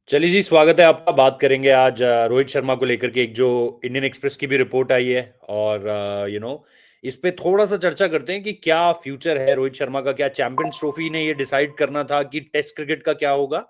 चलिए जी, स्वागत है आपका। बात करेंगे आज रोहित शर्मा को लेकर के। एक जो इंडियन एक्सप्रेस की भी रिपोर्ट आई है और इस पे थोड़ा सा चर्चा करते हैं कि क्या फ्यूचर है रोहित शर्मा का। क्या चैंपियंस ट्रॉफी ने ये डिसाइड करना था कि टेस्ट क्रिकेट का क्या होगा,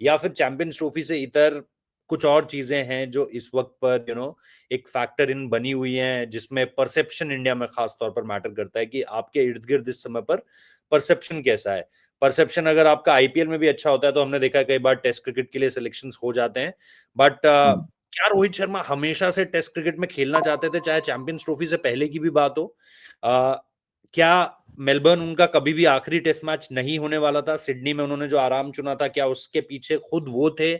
या फिर चैंपियंस ट्रॉफी से इतर कुछ और चीजें हैं जो इस वक्त पर एक फैक्टर इन बनी हुई हैं, जिसमें परसेप्शन इंडिया में खास तौर पर मैटर करता है कि आपके इर्द गिर्द इस समय पर परसेप्शन कैसा है। परसेप्शन अगर आपका आईपीएल में भी अच्छा होता है तो हमने देखा है कई बार टेस्ट क्रिकेट के लिए सिलेक्शंस हो जाते हैं। बट हम्म। क्या रोहित शर्मा हमेशा से टेस्ट क्रिकेट में खेलना चाहते थे, चाहे चैंपियंस ट्रॉफी से पहले की भी बात हो? क्या मेलबर्न उनका कभी भी आखिरी टेस्ट मैच नहीं होने वाला था? सिडनी में उन्होंने जो आराम चुना था, क्या उसके पीछे खुद वो थे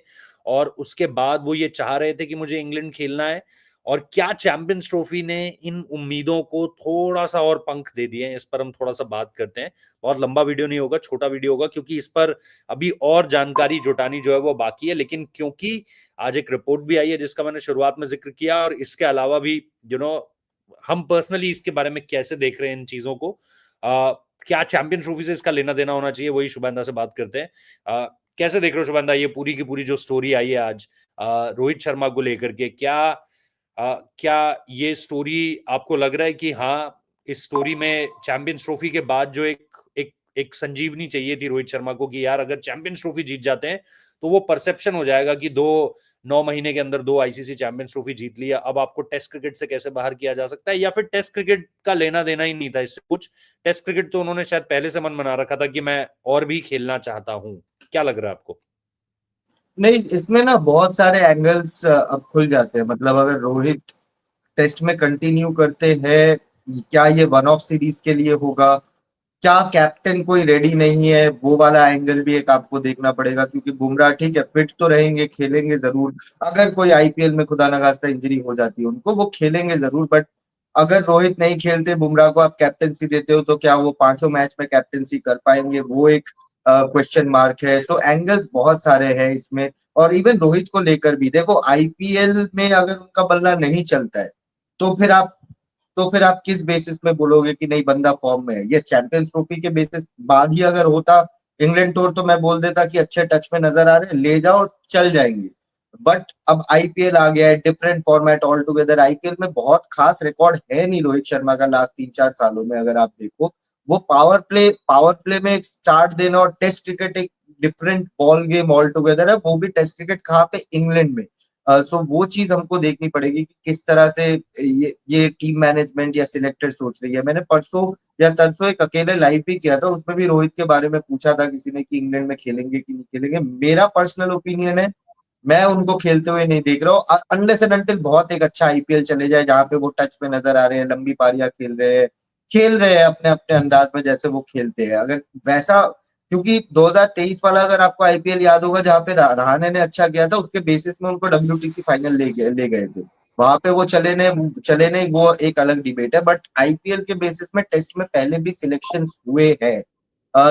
और उसके बाद वो ये चाह रहे थे कि मुझे इंग्लैंड खेलना है? और क्या चैंपियंस ट्रॉफी ने इन उम्मीदों को थोड़ा सा और पंख दे दिए हैं? इस पर हम थोड़ा सा बात करते हैं। बहुत लंबा वीडियो नहीं होगा, छोटा वीडियो होगा, क्योंकि इस पर अभी और जानकारी जुटानी जो है वो बाकी है। लेकिन क्योंकि आज एक रिपोर्ट भी आई है जिसका मैंने शुरुआत में जिक्र किया, और इसके अलावा भी यू नो हम पर्सनली इसके बारे में कैसे देख रहे हैं इन चीजों को, क्या चैंपियन ट्रॉफी से इसका लेना देना होना चाहिए, वही शुभेंदा से बात करते हैं। कैसे देख रहे हो शुभेंदा, ये पूरी की पूरी जो स्टोरी आई है आज रोहित शर्मा को लेकर के? क्या ये स्टोरी आपको लग रहा है कि हाँ, इस स्टोरी में चैंपियंस ट्रॉफी के बाद जो एक एक एक संजीवनी चाहिए थी रोहित शर्मा को, कि यार अगर चैंपियंस ट्रॉफी जीत जाते हैं तो वो परसेप्शन हो जाएगा कि 9 महीने के अंदर 2 आईसीसी चैंपियंस ट्रॉफी जीत लिया, अब आपको टेस्ट क्रिकेट से कैसे बाहर किया जा सकता है? या फिर टेस्ट क्रिकेट का लेना देना ही नहीं था इससे कुछ? टेस्ट क्रिकेट तो उन्होंने शायद पहले से मन बना रखा था कि मैं और भी खेलना चाहता हूं। क्या लग रहा है आपको? नहीं, इसमें ना बहुत सारे एंगल्स अब खुल जाते हैं। मतलब अगर रोहित टेस्ट में कंटिन्यू करते हैं, क्या ये वन ऑफ सीरीज के लिए होगा? क्या कैप्टन कोई रेडी नहीं है? वो वाला एंगल भी एक आपको देखना पड़ेगा, क्योंकि बुमराह ठीक है, फिट तो रहेंगे, खेलेंगे जरूर। अगर कोई आईपीएल में खुदा न खास्ता इंजरी हो जाती है उनको, वो खेलेंगे जरूर। बट अगर रोहित नहीं खेलते, बुमराह को आप कैप्टनसी देते हो, तो क्या वो पांचों मैच में कैप्टनसी कर पाएंगे? वो एक क्वेश्चन मार्क है। सो एंगल्स बहुत सारे हैं इसमें। और इवन रोहित को लेकर भी देखो, आईपीएल में अगर उनका बल्ला नहीं चलता है, तो फिर आप तो फिर आप किस बेसिस में बोलोगे कि नहीं, बंदा फॉर्म में है? ये चैंपियंस ट्रॉफी के बेसिस बाद ही अगर होता इंग्लैंड टूर, तो मैं बोल देता कि अच्छे टच में नजर आ रहे हैं, ले जाओ, चल जाएंगे। बट अब आईपीएल आ गया है, different format all together. IPL में बहुत खास रिकॉर्ड है नहीं रोहित शर्मा का लास्ट 3-4 सालों में, अगर आप देखो। वो पावर प्ले में एक स्टार्ट देना, और टेस्ट क्रिकेट एक different ball game all together है। वो भी टेस्ट क्रिकेट कहाँ पे? इंग्लैंड में। सो वो चीज हमको देखनी पड़ेगी कि किस तरह से ये टीम मैनेजमेंट या सिलेक्टर सोच रही है। मैंने परसों या तरसों एक अकेले लाइव भी किया था, उसमें भी रोहित के बारे में पूछा था किसी ने कि इंग्लैंड में खेलेंगे कि नहीं खेलेंगे। मेरा पर्सनल ओपिनियन है, मैं उनको खेलते हुए नहीं देख रहा हूँ, अनलेस एंड अनटिल बहुत एक अच्छा आईपीएल चले जाए जहां पे वो टच में नजर आ रहे हैं, लंबी पारियां खेल रहे हैं अपने अपने अंदाज में जैसे वो खेलते हैं। अगर वैसा, क्योंकि 2023 वाला अगर आपको आईपीएल याद होगा, जहाँ पे रहाणे ने अच्छा किया था, उसके बेसिस में उनको डब्ल्यूटीसी फाइनल ले गए थे। वहां पे वो चले नहीं, वो एक अलग डिबेट है। बट आईपीएल के बेसिस में टेस्ट में पहले भी सिलेक्शन हुए हैं।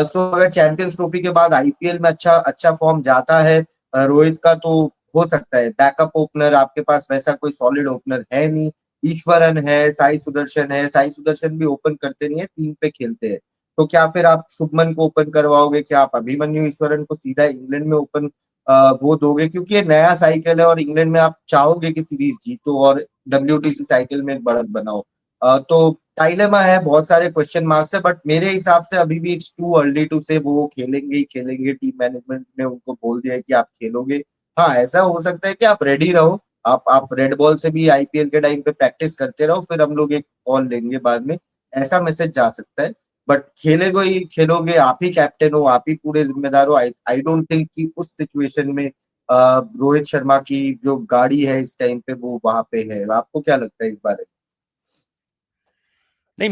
सो अगर चैंपियंस ट्रॉफी के बाद आईपीएल में अच्छा अच्छा फॉर्म जाता है रोहित का, तो हो सकता है। बैकअप ओपनर आपके पास वैसा कोई सॉलिड ओपनर है नहीं। ईश्वरन है, साई सुदर्शन भी ओपन करते नहीं है, 3 पे खेलते हैं। तो क्या फिर आप शुभमन को ओपन करवाओगे? क्या आप अभिमन्यु ईश्वरन को सीधा इंग्लैंड में ओपन वो दोगे? क्योंकि ये नया साइकिल है, और इंग्लैंड में आप चाहोगे कि सीरीज जीतो और डब्ल्यूटीसी साइकिल में एक बढ़त बनाओ। तो डायलेमा है, बहुत सारे क्वेश्चन मार्क्स है। बट मेरे हिसाब से अभी भी इट्स टू अर्ली टू से वो खेलेंगे ही खेलेंगे। टीम मैनेजमेंट ने उनको बोल दिया है कि आप खेलोगे। हाँ, ऐसा हो सकता है कि आप रेडी रहो, आप रेड बॉल से भी आईपीएल के टाइम पे प्रैक्टिस करते रहो, फिर हम लोग एक कॉल लेंगे बाद में। ऐसा मैसेज जा सकता है। बट खेलेगो ही खेलोगे, आप ही कैप्टन हो, आप ही पूरे जिम्मेदार हो। आई आई डोंट थिंक कि उस सिचुएशन में रोहित शर्मा की जो गाड़ी है इस टाइम पे वो वहां पे है। आपको क्या लगता है इस बारे नहीं,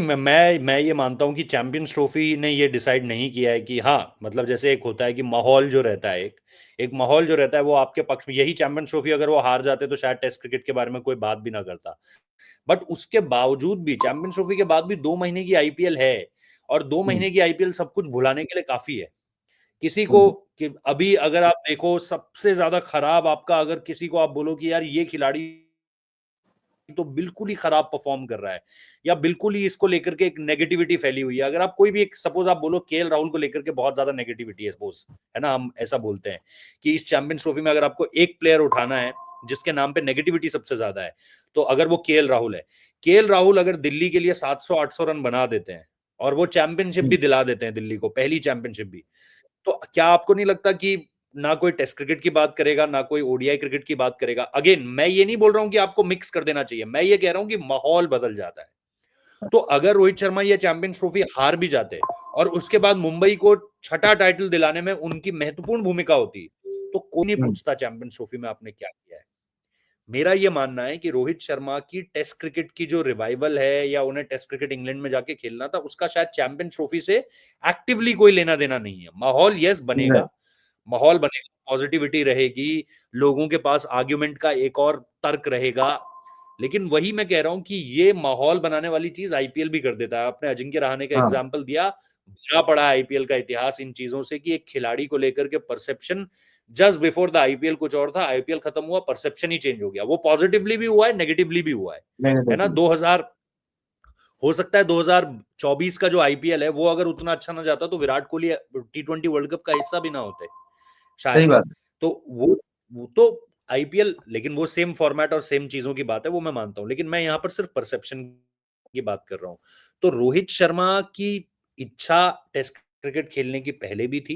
मैं ये मानता हूं कि चैंपियंस ट्रॉफी ने ये डिसाइड नहीं किया है कि हाँ, मतलब जैसे एक होता है कि माहौल जो रहता है, एक एक माहौल जो रहता है वो आपके पक्ष में। यही चैंपियंस ट्रॉफी अगर वो हार जाते तो शायद टेस्ट क्रिकेट के बारे में कोई बात भी ना करता। बट उसके बावजूद भी, चैंपियंस ट्रॉफी के बाद भी 2 महीने की आईपीएल है, और दो में? महीने की आईपीएल सब कुछ भुलाने के लिए काफी है किसी को। हम्म। कि अभी अगर आप देखो, सबसे ज्यादा खराब आपका, अगर किसी को आप बोलो कि यार ये खिलाड़ी तो बिल्कुल ही खराब परफॉर्म कर रहा है, या बिल्कुल ही इसको लेकर के एक नेगेटिविटी फैली हुई है। अगर आप कोई भी एक सपोज आप बोलो केएल राहुल को लेकर के बहुत ज्यादा नेगेटिविटी है सपोज, है ना, हम ऐसा बोलते हैं कि इस चैंपियंस ट्रॉफी में अगर आपको एक प्लेयर उठाना है जिसके नाम पे नेगेटिविटी सबसे ज्यादा है, तो अगर वो केएल राहुल है। केएल राहुल अगर दिल्ली के लिए 700-800 रन बना देते हैं और वो चैंपियनशिप भी दिला देते हैं दिल्ली को, पहली चैंपियनशिप भी, तो क्या आपको नहीं लगता कि ना कोई टेस्ट क्रिकेट की बात करेगा, ना कोई ओडीआई क्रिकेट की बात करेगा? अगेन मैं ये नहीं बोल रहा हूं कि आपको मिक्स कर देना चाहिए, मैं ये कह रहा हूं कि माहौल बदल जाता है। तो अगर रोहित शर्मा ये चैंपियंस ट्रॉफी हार भी जाते और उसके बाद मुंबई को छठा टाइटल दिलाने में उनकी महत्वपूर्ण भूमिका होती, तो कोई नहीं पूछता चैंपियंस ट्रॉफी में आपने क्या किया है। मेरा ये मानना है कि रोहित शर्मा की टेस्ट क्रिकेट की जो रिवाइवल है, या उन्हें टेस्ट क्रिकेट इंग्लैंड में जाके खेलना था, उसका शायद चैंपियंस ट्रॉफी से एक्टिवली कोई लेना देना नहीं है। माहौल यस बनेगा, माहौल बनेगा, पॉजिटिविटी रहेगी, लोगों के पास आर्ग्यूमेंट का एक और तर्क रहेगा, लेकिन वही मैं कह रहा हूं कि ये माहौल बनाने वाली चीज आईपीएल भी कर देता है। आपने अजिंक्य रहाणे का हाँ, एग्जांपल दिया, भरा पड़ा आईपीएल का इतिहास इन चीजों से कि एक खिलाड़ी को लेकर के perception just before the IPL कुछ और था, आईपीएल खत्म हुआ, परसेप्शन ही चेंज हो गया। वो पॉजिटिवली भी हुआ है, नेगेटिवली भी हुआ है ना। 2000 हो सकता है 2024 का जो आईपीएल है वो अगर उतना अच्छा ना जाता तो Virat Kohli T20 world cup का हिस्सा भी ना होते सही शायद। बात। तो वो तो आईपीएल, लेकिन वो सेम फॉर्मेट और सेम चीजों की बात है, वो मैं मानता हूं, लेकिन मैं यहां पर सिर्फ परसेप्शन की बात कर रहा हूं। तो रोहित शर्मा की इच्छा टेस्ट क्रिकेट खेलने की पहले भी थी।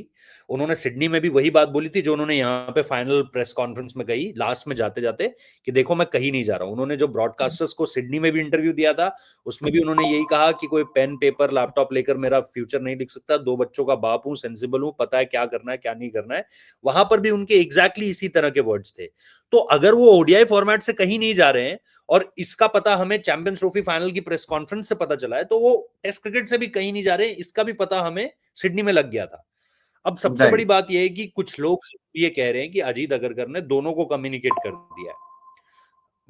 उन्होंने सिडनी में भी वही बात बोली थी जो उन्होंने यहाँ पे फाइनल प्रेस कॉन्फ्रेंस में कही लास्ट में जाते जाते, कि देखो मैं कहीं नहीं जा रहा हूं। उन्होंने जो ब्रॉडकास्टर्स को सिडनी में भी इंटरव्यू दिया था, उसमें भी उन्होंने यही कहा कि कोई पेन पेपर लैपटॉप लेकर मेरा फ्यूचर नहीं लिख सकता, 2 बच्चों का बाप हूं, सेंसिबल हूं, पता है क्या करना है क्या नहीं करना है। वहां पर भी उनके एग्जैक्टली इसी तरह के वर्ड्स थे। तो अगर वो ओडीआई फॉर्मेट से कहीं नहीं जा रहे हैं और इसका पता हमें चैंपियंस ट्रॉफी फाइनल की प्रेस कॉन्फ्रेंस से पता चला है, तो वो टेस्ट क्रिकेट से भी कहीं नहीं जा रहे हैं, इसका भी पता हमें सिडनी में लग गया था। अब सबसे राइट। बड़ी बात यह है कि कुछ लोग ये कह रहे हैं कि अजीत अगरकर ने दोनों को कम्युनिकेट कर दिया है।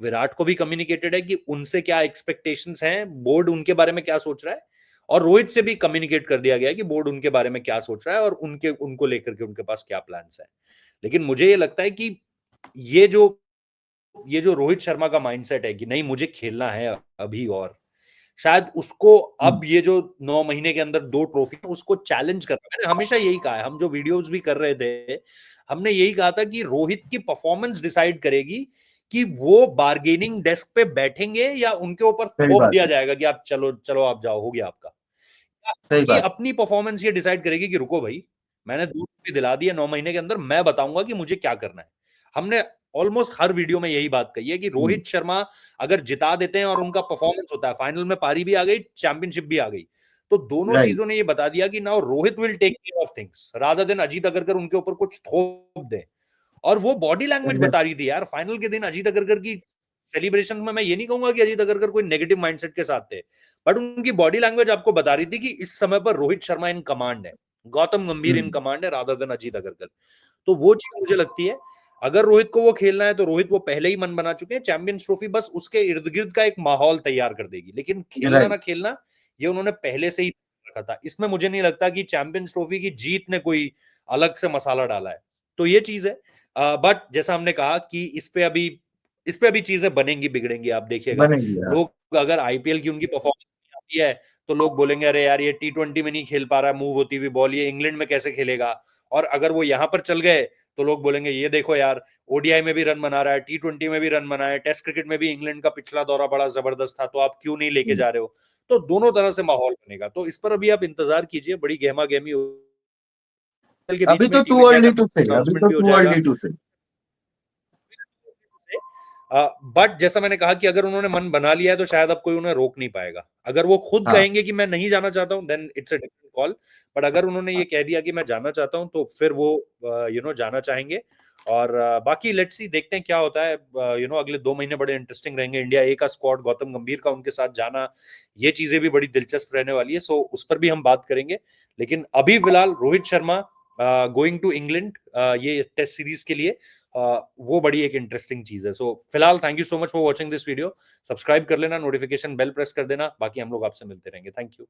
विराट को भी कम्युनिकेटेड है कि उनसे क्या एक्सपेक्टेशंस हैं, बोर्ड उनके बारे में क्या सोच रहा है, और रोहित से भी कम्युनिकेट कर दिया गया है कि बोर्ड उनके बारे में क्या सोच रहा है और उनको लेकर के उनके पास क्या प्लान्स है। लेकिन मुझे ये लगता है कि ये जो ये जो रोहित शर्मा का माइंडसेट है कि नहीं मुझे खेलना है अभी, और शायद उसको अब ये जो 9 महीने के अंदर 2 ट्रॉफी उसको चैलेंज करना। मैंने हमेशा यही कहा है, हम जो वीडियोस भी कर रहे थे हमने यही कहा था कि रोहित की परफॉर्मेंस डिसाइड करेगी कि वो बार्गेनिंग डेस्क पे बैठेंगे या उनके ऊपर सही थोप बात दिया है। जाएगा कि आप चलो चलो आप जाओ, हो गया आपका। सही कि बात। अपनी परफॉर्मेंस ये डिसाइड करेगी कि रुको भाई, मैंने 2 ट्रॉफी दिला दी है 9 महीने के अंदर, मैं बताऊंगा कि मुझे क्या करना है। हमने ऑलमोस्ट हर वीडियो में यही बात कही है कि रोहित शर्मा अगर जिता देते हैं और उनका परफॉर्मेंस होता है, फाइनल में पारी भी आ गई, चैंपियनशिप भी आ गई, तो दोनों राइट। चीजों ने ये बता दिया कि now Rohit will take care of things rather than Ajit Agarkar उनके ऊपर कुछ थोप दे। और वो बॉडी लैंग्वेज बता रही थी यार, फाइनल के दिन अजीत अगरकर की सेलिब्रेशन में मैं ये नहीं कहूंगा कि अजीत अगरकर कोई नेगेटिव माइंडसेट के साथ थे, बट उनकी बॉडी लैंग्वेज आपको बता रही थी कि इस समय पर रोहित शर्मा इन कमांड है, गौतम गंभीर इन कमांड है रादर देन अजीत अगरकर। तो वो चीज मुझे लगती है, अगर रोहित को वो खेलना है तो रोहित वो पहले ही मन बना चुके हैं, चैंपियंस ट्रॉफी बस उसके इर्द गिर्द का एक माहौल तैयार कर देगी, लेकिन खेलना ना राइट। खेलना ये उन्होंने पहले से ही रखा था। इसमें मुझे नहीं लगता कि चैंपियंस ट्रॉफी की जीत ने कोई अलग से मसाला डाला है। तो ये चीज है। बट जैसा हमने कहा कि इस पे अभी चीजें बनेंगी बिगड़ेंगी, आप देखिएगा। बनेगी यार। लोग अगर आईपीएल की उनकी परफॉर्मेंस आती है तो लोग बोलेंगे अरे यार ये T20 में नहीं खेल पा रहा, मूव होती हुई बॉल, ये इंग्लैंड में कैसे खेलेगा। और अगर वो यहां पर चल गए तो लोग बोलेंगे ये देखो यार, ओडीआई में भी रन बना रहा है, T20 में भी रन बना है, टेस्ट क्रिकेट में भी इंग्लैंड का पिछला दौरा बड़ा जबरदस्त था, तो आप क्यों नहीं लेके जा रहे हो। तो दोनों तरह से माहौल बनेगा, तो इस पर अभी आप इंतजार कीजिए, बड़ी गहमा गहमी के बीच अभी में तो टीम टू इंडिया का अर्ली टू से, अभी अनाउंसमेंट तो भी हो टू जाएगा। अर्ली टू से। बट जैसा मैंने कहा कि अगर उन्होंने मन बना लिया है तो शायद अब कोई उन्हें रोक नहीं पाएगा। अगर वो खुद हाँ। कहेंगे कि मैं नहीं जाना चाहता हूं then it's a different call, but अगर उन्होंने ये कह दिया कि मैं जाना चाहता हूं तो फिर वो जाना चाहेंगे। और बाकी लेट्स सी, देखते हैं क्या होता है। अगले 2 महीने बड़े इंटरेस्टिंग रहेंगे। इंडिया ए का स्क्वाड, गौतम गंभीर का उनके साथ जाना, ये चीजें भी बड़ी दिलचस्प रहने वाली है, सो उस पर भी हम बात करेंगे। लेकिन अभी फिलहाल Rohit Sharma going to England ये टेस्ट सीरीज के लिए, वो बड़ी एक इंटरेस्टिंग चीज है। सो फिलहाल thank you so much for watching this video. Subscribe कर लेना, नोटिफिकेशन बेल प्रेस कर देना, बाकी हम लोग आपसे मिलते रहेंगे। Thank you.